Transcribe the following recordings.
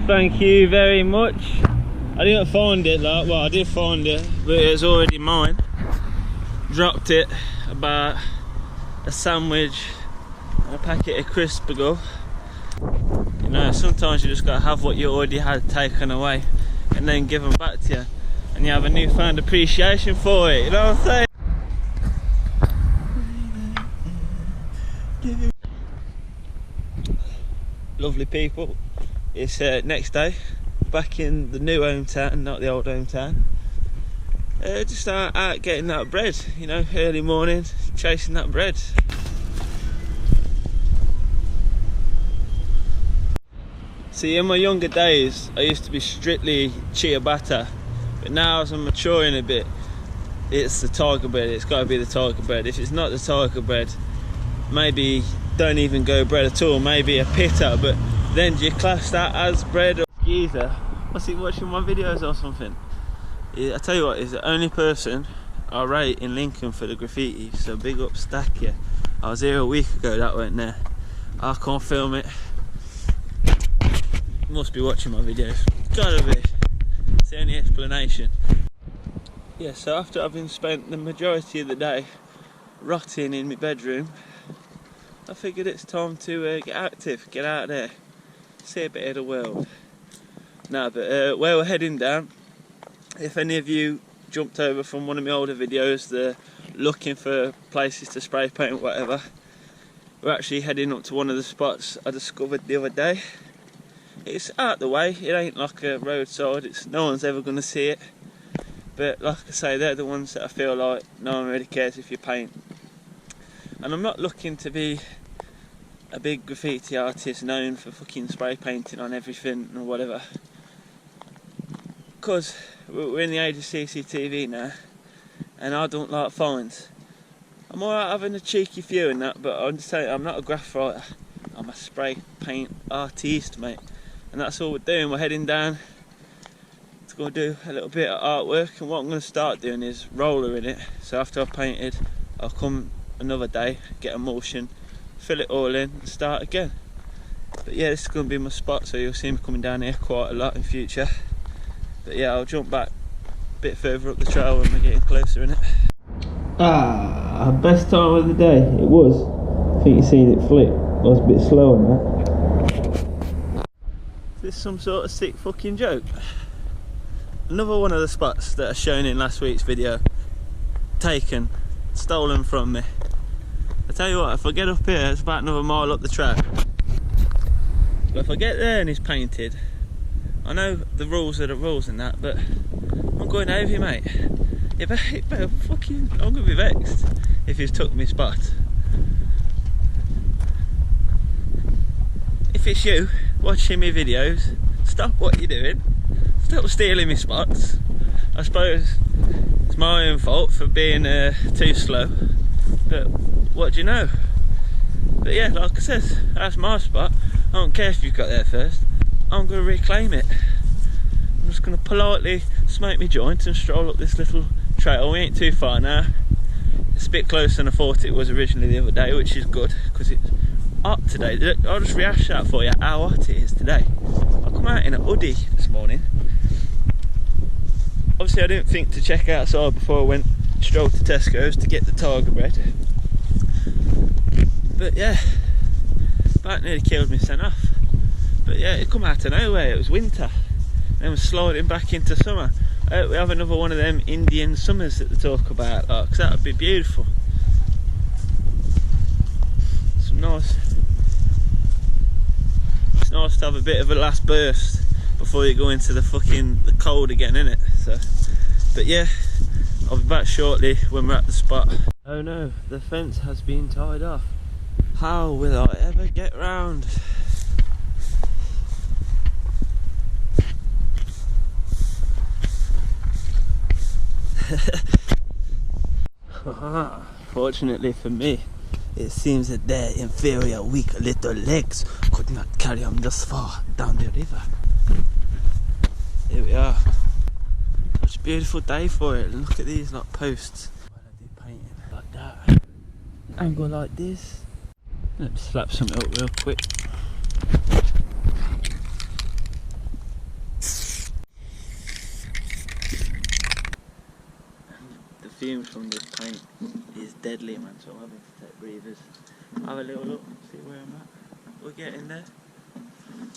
Thank you very much. I didn't find it, like, well, I did find it, but it was already mine. Dropped it about a sandwich and a packet of crisps ago. You know, sometimes you just gotta have what you already had taken away and then give them back to you, and you have a newfound appreciation for it, you know what I'm saying? Lovely people. It's next day, back in the new hometown, not the old hometown. Just out getting that bread, you know, early morning, chasing that bread. See, in my younger days, I used to be strictly ciabatta, but now as I'm maturing a bit, it's the tiger bread. It's got to be the tiger bread. If it's not the tiger bread, maybe don't even go bread at all, maybe a pita, but then do you class that as bread or geezer? What's he watching my videos or something? I tell you what, he's the only person I rate in Lincoln for the graffiti, so big up Stack, yeah. I was here a week ago, that went there. I can't film it. Must be watching my videos. Gotta be. It's the only explanation. Yeah, so after having spent the majority of the day rotting in my bedroom, I figured it's time to get active, get out there, see a bit of the world. Nah, but where we're heading down, if any of you jumped over from one of my older videos, they're looking for places to spray paint or whatever, we're actually heading up to one of the spots I discovered the other day. It's out the way, it ain't like a roadside, no one's ever going to see it, but like I say, they're the ones that I feel like no one really cares if you paint. And I'm not looking to be a big graffiti artist known for fucking spray painting on everything or whatever, because we're in the age of CCTV now and I don't like fines. I'm alright having a cheeky few and that, but I'm just saying, I'm not a graph writer, I'm a spray paint artiste, mate. And that's all we're doing. We're heading down to go do a little bit of artwork, and what I'm going to start doing is roller in it. So after I've painted, I'll come another day, get emulsion, fill it all in and start again. But yeah, this is going to be my spot, so you'll see me coming down here quite a lot in future. But yeah, I'll jump back a bit further up the trail when we're getting closer in it. Best time of the day, it was. I think you've seen it flip. I was a bit slow on that. Is this some sort of sick fucking joke? Another one of the spots that are shown in last week's video. Taken, stolen from me. I tell you what, if I get up here, it's about another mile up the track. But if I get there and it's painted, I know the rules are the rules and that, but I'm going over you, mate. You better fucking, I'm gonna be vexed if he's took me spot. If it's you watching me videos, stop what you're doing. Stop stealing me spots. I suppose it's my own fault for being too slow, but what do you know? But yeah, like I said, that's my spot. I don't care if you got there first. I'm going to reclaim it. I'm just going to politely smoke my joint and stroll up this little trail. We ain't too far now. It's a bit closer than I thought it was originally the other day, which is good because it's hot today. I'll just rehash that for you, how hot it is today. I come out in a hoodie this morning. Obviously I didn't think to check outside before I went straight to Tesco's to get the tiger bread. But yeah, about nearly killed me sent off. But yeah, it come out of nowhere, it was winter. Then we're sliding back into summer. I hope we have another one of them Indian summers that they talk about, like, 'cause that would be beautiful. Some nice. It's nice to have a bit of a last burst before you go into the cold again, innit? So, but yeah, I'll be back shortly when we're at the spot. Oh no, the fence has been tied off. How will I ever get round? Fortunately for me, it seems that their inferior, weak little legs could not carry them thus far down the river. Here we are. Such a beautiful day for it. Look at these like posts. Why don't they paint it like that? Angle like this. Let's slap something up real quick. fumes from this paint is deadly, man, so I'm having to take breathers. Have a little look, see where I'm at. We're getting there. I'm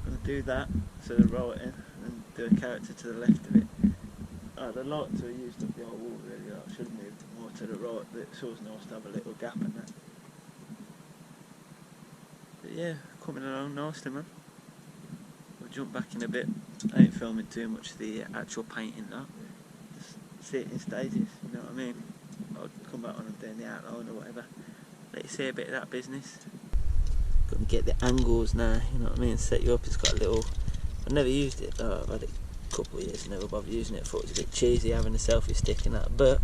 going to do that, so the roll it in, and do a character to the left of it. The lights are used up the old wall really, I should have moved more to the right, but it's always nice to have a little gap in that. But yeah, coming along nicely, man. We'll jump back in a bit. I ain't filming too much of the actual painting now. Just see it in stages, you know what I mean? I'll come back when I'm doing the outline or whatever. Let you see a bit of that business. Got to get the angles now, you know what I mean? Set you up, it's got a little... I've never used it though, I've had it a couple of years, never bothered using it. I thought it was a bit cheesy having a selfie stick in that, but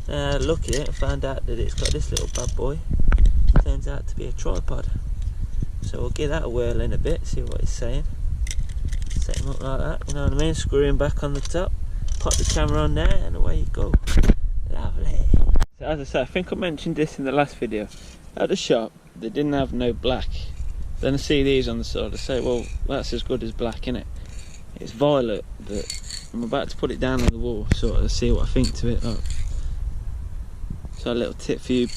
look at it and found out that it's got this little bad boy. Turns out to be a tripod. So we'll give that a whirl in a bit, see what it's saying. Set him up like that, you know what I mean? Screw him back on the top, pop the camera on there, and away you go. Lovely. So as I said, I think I mentioned this in the last video. At the shop, they didn't have no black. Then I see these on the side, I say, well, that's as good as black, innit? It's violet, but I'm about to put it down on the wall, sort of see what I think to it. Like. So a little tip for you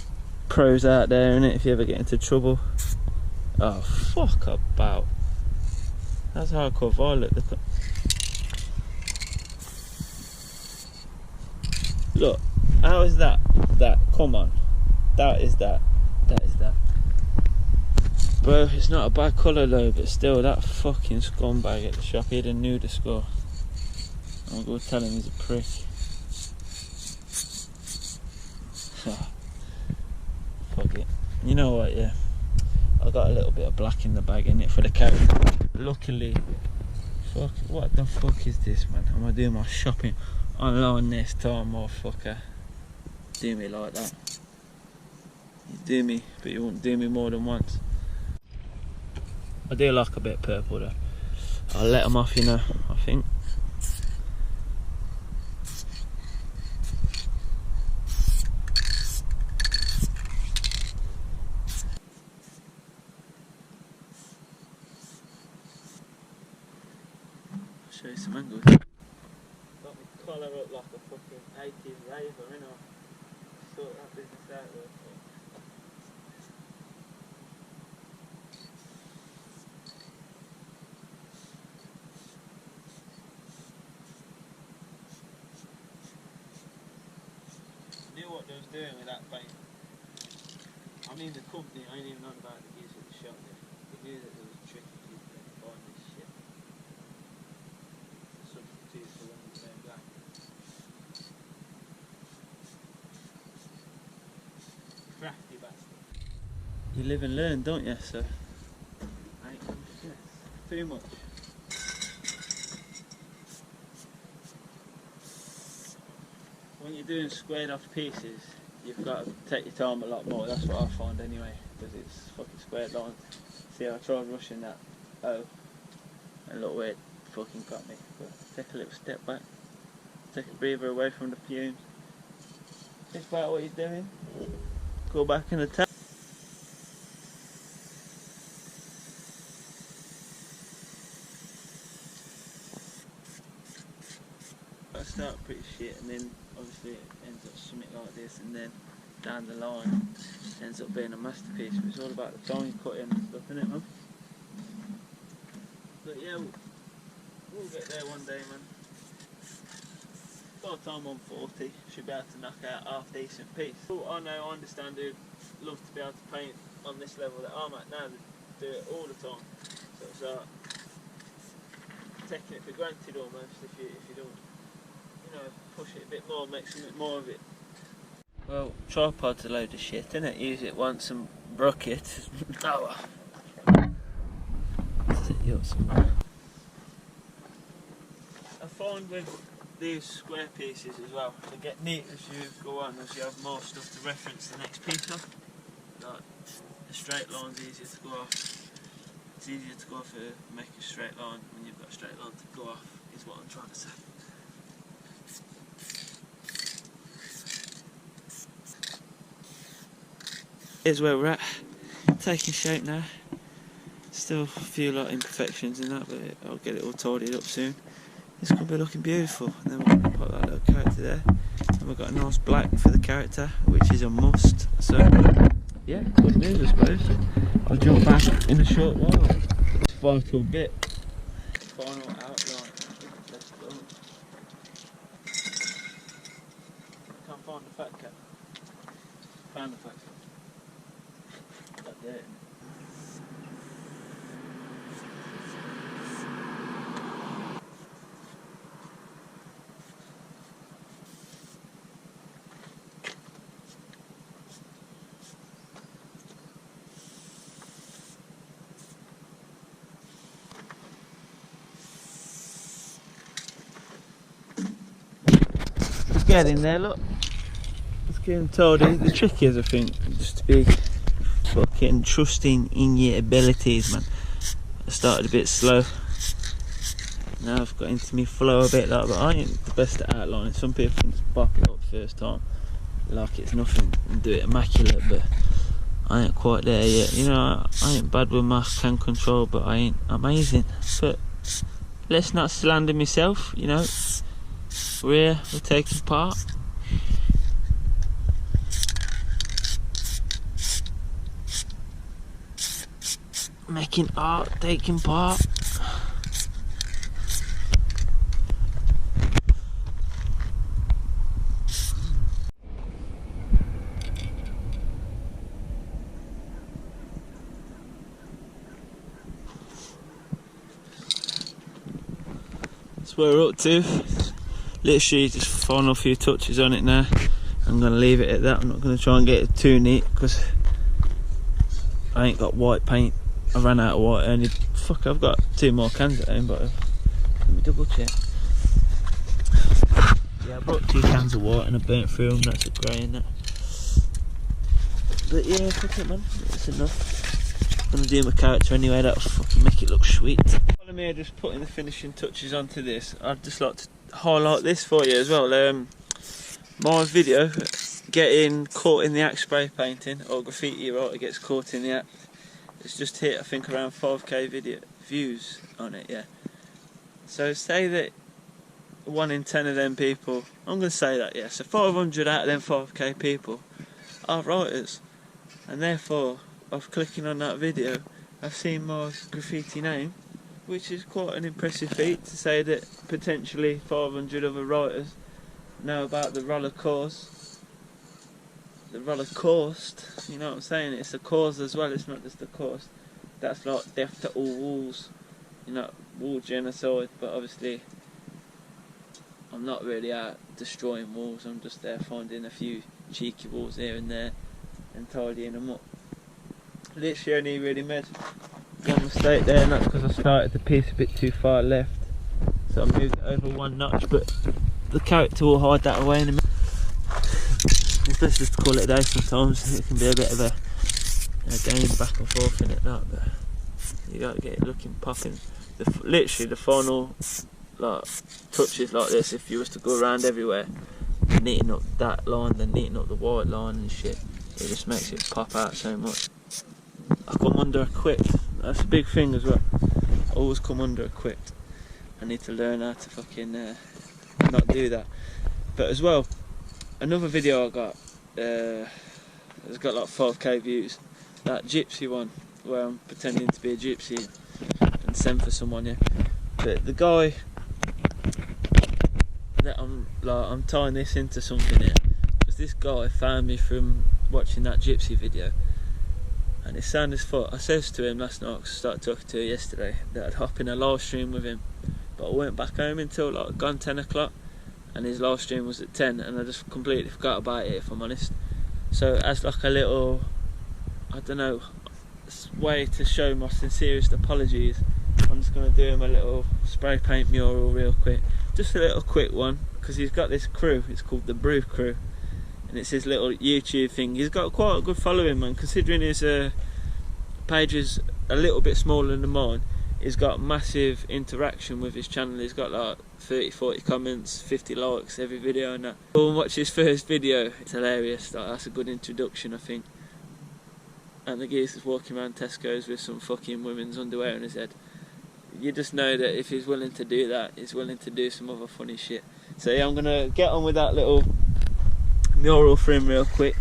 pros out there, innit, if you ever get into trouble. Oh, fuck about. That's hardcore violet. Look, how is that? That, come on. That is that. That is that. Bro, it's not a bad colour though, but still, that fucking scumbag at the shop, he had a knew the score. I'm gonna go tell him he's a prick. Fuck it. You know what, yeah. I got a little bit of black in the bag in it for the character. Luckily, fuck, what the fuck is this, man? I'm gonna do my shopping online this time, motherfucker. Do me like that. You do me, but you won't do me more than once. I do like a bit of purple though. I'll let them off, you know, I think. Show you some angles. Got my collar up like a fucking 80s raver, innit? Sort that business out there. Knew what they was doing with that paint. I mean the company, I ain't even known about the geezer at the shop. They knew that there was a trick to keep them buying this shit. Substitute for one of the same black. Crafty bastard. You live and learn, don't you? So ain't no stress. Too much. When you're doing squared off pieces, you've got to take your time a lot more. That's what I find anyway, because it's fucking squared lines. See, I tried rushing that and look where it fucking got me. But take a little step back, take a breather away from the fumes. Think about what you're doing. Go back and attack. I start pretty shit, and then obviously it ends up something like this, and then down the line it ends up being a masterpiece. But it's all about the time you cut in and stuff, isn't it, man? But yeah, we'll get there one day, man. By the time I'm 40, should be able to knock out half decent piece. I know, I understand who'd love to be able to paint on this level that I'm at now. They do it all the time. So it's like taking it for granted almost if you don't, you know, push it a bit more, make something more of it. Well, tripod's a load of shit, innit? Use it once and broke it. Oh well. Set you up somewhere. I find with these square pieces as well, to get neat as you go on, as you have more stuff to reference the next piece of. Like, a straight line's easier to go off. It's easier to go off make a straight line when you've got a straight line to go off, is what I'm trying to say. Here's where we're at, taking shape now. Still a few like imperfections in that, but I'll get it all tidied up soon. this could be looking beautiful. And then we'll put that little character there. And we've got a nice black for the character, which is a must. So, yeah, good news I suppose. I'll jump back in a short while. This vital bit. Final outline. Let's go. Can't find the fat cat. Found the fat cat. That there. Getting there, look. It's getting told. The trick is, I think, just to be fucking trusting in your abilities, man. I started a bit slow. Now I've got into me flow a bit, like, but I ain't the best at outlining. Some people can just bop it up first time, like it's nothing, and do it immaculate. But I ain't quite there yet. You know, I ain't bad with my hand control, but I ain't amazing. But let's not slander myself, you know. We're taking part. Making art, taking part. That's where we're up to. Literally just final few touches on it now. I'm going to leave it at that. I'm not going to try and get it too neat because I ain't got white paint. I ran out of white and fuck, I've got 2 more cans at home, but let me double check. Yeah, I brought 2 cans of white and I burnt through them. That's a grey in that. But yeah, fuck it, man. It's enough. I'm going to do my character anyway. That'll fucking make it look sweet. Follow me, just putting the finishing touches onto this. I'd just like to highlight this for you as well. My video getting caught in the act spray painting, or graffiti writer gets caught in the act. It's just hit, I think, around 5k video views on it. Yeah. So say that 1 in 10 of them people, I'm going to say that, yeah. So 500 out of them 5k people are writers, and therefore, of clicking on that video, I've seen my graffiti name, which is quite an impressive feat to say that potentially 500 other writers know about the Rolla cause. The Rolla coast, you know what I'm saying? It's a cause as well, it's not just a coast. That's like death to all walls, you know, wall genocide, but obviously I'm not really out destroying walls, I'm just there finding a few cheeky walls here and there and tidying them up. Literally only really made one mistake there, and that's because I started the piece a bit too far left, so I moved it over 1 notch, but the character will hide that away in a minute. It's best just to call it a day sometimes. It can be a bit of a game back and forth in it, that, but you gotta get it looking popping. Literally the final like touches like this, if you was to go around everywhere neating up that line, then neating up the white line and shit, it just makes it pop out so much. I come under equipped, that's a big thing as well. I always come under equipped. I need to learn how to fucking not do that. But as well, another video I got, it's got like 5k views. That gypsy one, where I'm pretending to be a gypsy and send for someone, yeah. But the guy that I'm tying this into something here, because this guy found me from watching that gypsy video, and it sounded as fuck. I says to him last night, 'cause I started talking to him yesterday, that I'd hop in a live stream with him, but I went back home until like gone 10 o'clock. And his live stream was at 10, and I just completely forgot about it, if I'm honest. So as like a little, I don't know, way to show my sincerest apologies, I'm just going to do him a little spray paint mural real quick. Just a little quick one, because he's got this crew, it's called the Brew Crew, and it's his little YouTube thing. He's got quite a good following, man, considering his page is a little bit smaller than mine. He's got massive interaction with his channel. He's got like 30-40 comments, 50 likes every video and that. Go and watch his first video, it's hilarious. That's a good introduction, I think. And the geezer's walking around Tesco's with some fucking women's underwear on his head. you just know that if he's willing to do that, he's willing to do some other funny shit. So yeah, I'm gonna get on with that little mural for him real quick.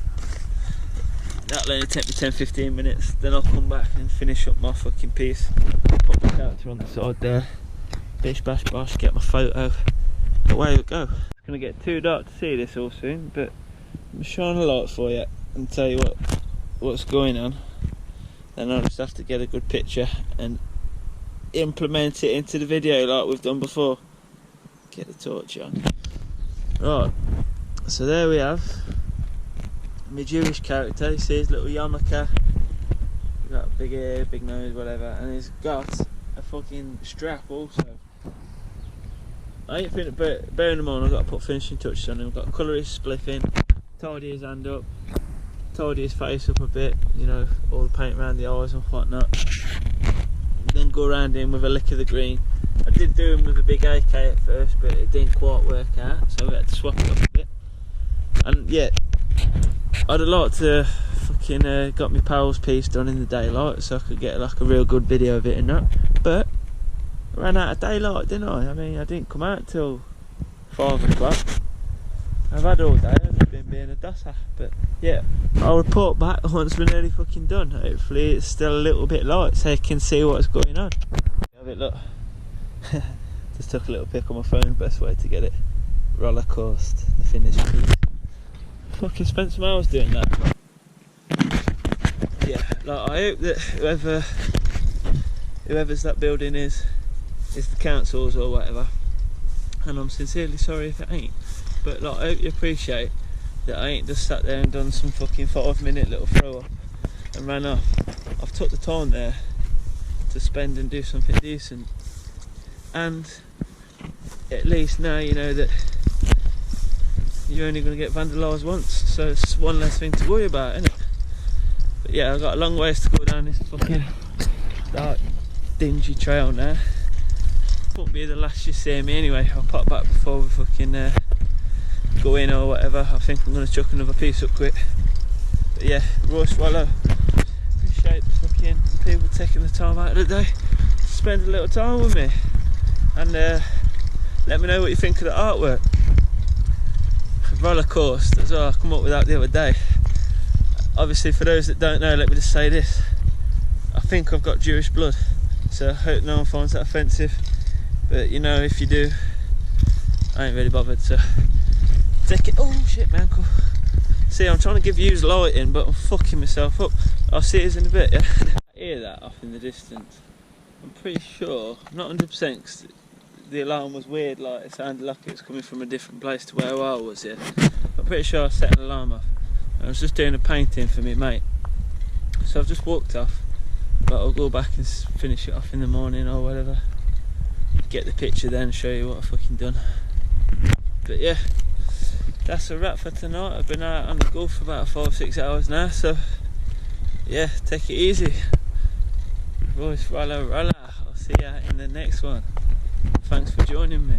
That'll only take me 10-15 minutes, then I'll come back and finish up my fucking piece. Put my character on the side there, bish bash bosh, get my photo, away we go. It's gonna get too dark to see this all soon, but I'm gonna shine a light for you and tell you what's going on. Then I'll just have to get a good picture and implement it into the video like we've done before. Get the torch on. Right, so there we have my Jewish character. You see his little yarmulke, he's got big hair, big nose, whatever, and he's got a fucking strap also. I ain't finished, but bearing in mind I've got to put finishing touches on him. I've got to colour his spliffing, tidy his hand up, tidy his face up a bit, you know, all the paint around the eyes and whatnot. Then go around him with a lick of the green. I did do him with a big AK at first, but it didn't quite work out, so we had to swap it up a bit. And yeah, I'd have liked to fucking got my pals piece done in the daylight so I could get like a real good video of it and that, but I ran out of daylight, didn't I? I mean, I didn't come out till 5 o'clock. I've had all day, I've just been being a dosser, but yeah, I'll report back once we're nearly fucking done. Hopefully it's still a little bit light so you can see what's going on. Have it, look. Just took a little pic on my phone, best way to get it. Roller coast, the finished piece. Fucking spent some hours doing that. Yeah, like I hope that whoever's that building is the council's or whatever, and I'm sincerely sorry if it ain't, but like I hope you appreciate that I ain't just sat there and done some fucking 5-minute little throw up and ran off. I've took the time there to spend and do something decent, and at least now you know that you're only going to get vandalised once, so it's one less thing to worry about, isn't it? But yeah, I've got a long ways to go down this fucking dark, dingy trail now. Won't be the last you see me anyway. I'll pop back before we fucking go in or whatever. I think I'm going to chuck another piece up quick. But yeah, raw swallow. Appreciate the fucking people taking the time out of the day to spend a little time with me, and let me know what you think of the artwork. Roller coast as well, I come up with that the other day. Obviously, for those that don't know, let me just say this: I think I've got Jewish blood, so I hope no one finds that offensive, but you know, if you do, I ain't really bothered, so take it. Oh shit, man, cool. See, I'm trying to give you lighting, but I'm fucking myself up. I'll see you in a bit, yeah? I hear that off in the distance. I'm pretty sure, not 100%, because the alarm was weird, like it sounded like it was coming from a different place to where I was, yeah. I'm pretty sure I set an alarm off. I was just doing a painting for me mate, so I've just walked off, but I'll go back and finish it off in the morning or whatever, get the picture then, show you what I've fucking done. But yeah, that's a wrap for tonight. I've been out on the go for about 5-6 hours now, so yeah, take it easy. Rolla, Rolla. I'll see you in the next one. Thanks for joining me.